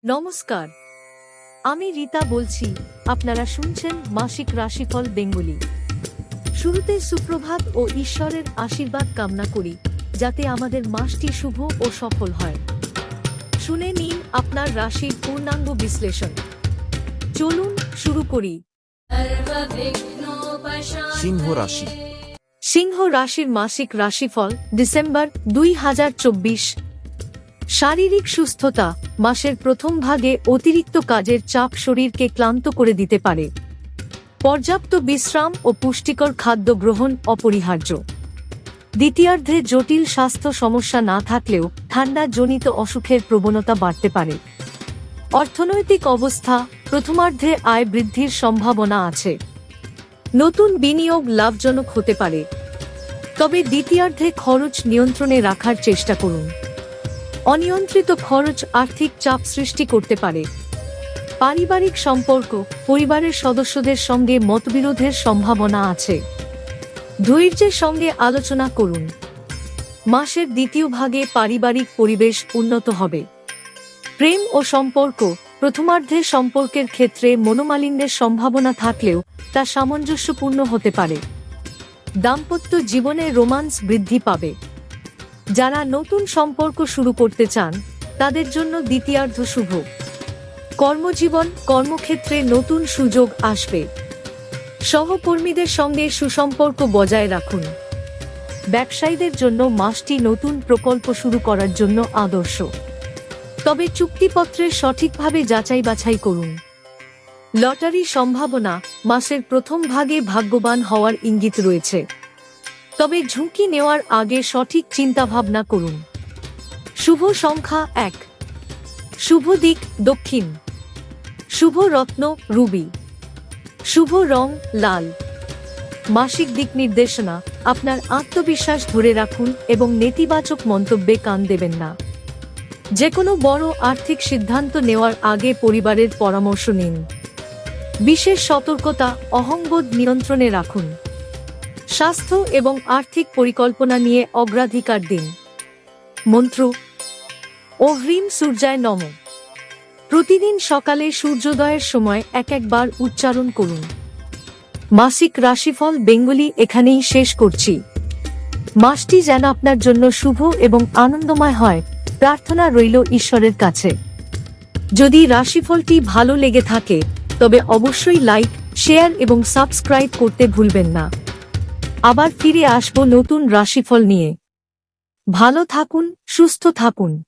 নমস্কার, আমি রীতা বলছি। আপনারা শুনছেন মাসিক রাশিফল বেঙ্গলি। শুরুতে সুপ্রভাত ও ঈশ্বরের আশীর্বাদ কামনা করি যাতে আমাদের মাসটি শুভ ও সফল হয়। শুনে নিন আপনার রাশির পূর্ণাঙ্গ বিশ্লেষণ। চলুন শুরু করি। সিংহ রাশি। সিংহ রাশির মাসিক রাশিফল ডিসেম্বর 2024। শারীরিক সুস্থতা। মাসের প্রথম ভাগে অতিরিক্ত কাজের চাপ শরীরকে ক্লান্ত করে দিতে পারে। পর্যাপ্ত বিশ্রাম ও পুষ্টিকর খাদ্য গ্রহণ অপরিহার্য। দ্বিতীয়ার্ধে জটিল স্বাস্থ্য সমস্যা না থাকলেও ঠান্ডা-জনিত অসুখের প্রবণতা বাড়তে পারে। অর্থনৈতিক অবস্থা। প্রথমার্ধে আয় বৃদ্ধির সম্ভাবনা আছে। নতুন বিনিয়োগ লাভজনক হতে পারে, তবে দ্বিতীয়ার্ধে খরচ নিয়ন্ত্রণে রাখার চেষ্টা করুন। অনিয়ন্ত্রিত খরচ আর্থিক চাপ সৃষ্টি করতে পারে। পারিবারিক সম্পর্ক। পরিবারের সদস্যদের সঙ্গে মতবিরোধের সম্ভাবনা আছে। ধৈর্যের সঙ্গে আলোচনা করুন। মাসের দ্বিতীয় ভাগে পারিবারিক পরিবেশ উন্নত হবে। প্রেম ও সম্পর্ক। প্রথমার্ধে সম্পর্কের ক্ষেত্রে মনোমালিন্যের সম্ভাবনা থাকলেও তা সামঞ্জস্যপূর্ণ হতে পারে। দাম্পত্য জীবনে রোমান্স বৃদ্ধি পাবে। যারা নতুন সম্পর্ক শুরু করতে চান তাদের জন্য দ্বিতীয়ার্ধ শুভ। কর্মজীবন। কর্মক্ষেত্রে নতুন সুযোগ আসবে। সহকর্মীদের সঙ্গে সুসম্পর্ক বজায় রাখুন। ব্যবসায়ীদের জন্য মাসটি নতুন প্রকল্প শুরু করার জন্য আদর্শ, তবে চুক্তিপত্রের সঠিকভাবে যাচাই বাছাই করুন। লটারি সম্ভাবনা। মাসের প্রথম ভাগে ভাগ্যবান হওয়ার ইঙ্গিত রয়েছে, তবে ঝুঁকি নেওয়ার আগে সঠিক চিন্তাভাবনা করুন। শুভ সংখ্যা 1। শুভ দিক দক্ষিণ। শুভ রত্ন রুবি। শুভ রং লাল। মাসিক দিক নির্দেশনা। আপনার আত্মবিশ্বাস ধরে রাখুন এবং নেতিবাচক মন্তব্যে কান দেবেন না। যে কোনো বড় আর্থিক সিদ্ধান্ত নেওয়ার আগে পরিবারের পরামর্শ নিন। বিশেষ সতর্কতা। অহংবোধ নিয়ন্ত্রণে রাখুন। স্বাস্থ্য এবং আর্থিক পরিকল্পনা নিয়ে অগ্রাধিকার দিন। মন্ত্র ও হ্রিম সূর্যায় নমঃ। প্রতিদিন সকালে সূর্যোদয়ের সময় একবার উচ্চারণ করুন। মাসিক রাশিফল বেঙ্গলি এখানেই শেষ করছি। মাসটি যেন আপনার জন্য শুভ এবং আনন্দময় হয়, প্রার্থনা রইল ঈশ্বরের কাছে। যদি রাশিফলটি ভালো লেগে থাকে তবে অবশ্যই লাইক, শেয়ার এবং সাবস্ক্রাইব করতে ভুলবেন না। আবার ফিরে আসব নতুন রাশিফল নিয়ে। ভালো থাকুন, সুস্থ থাকুন।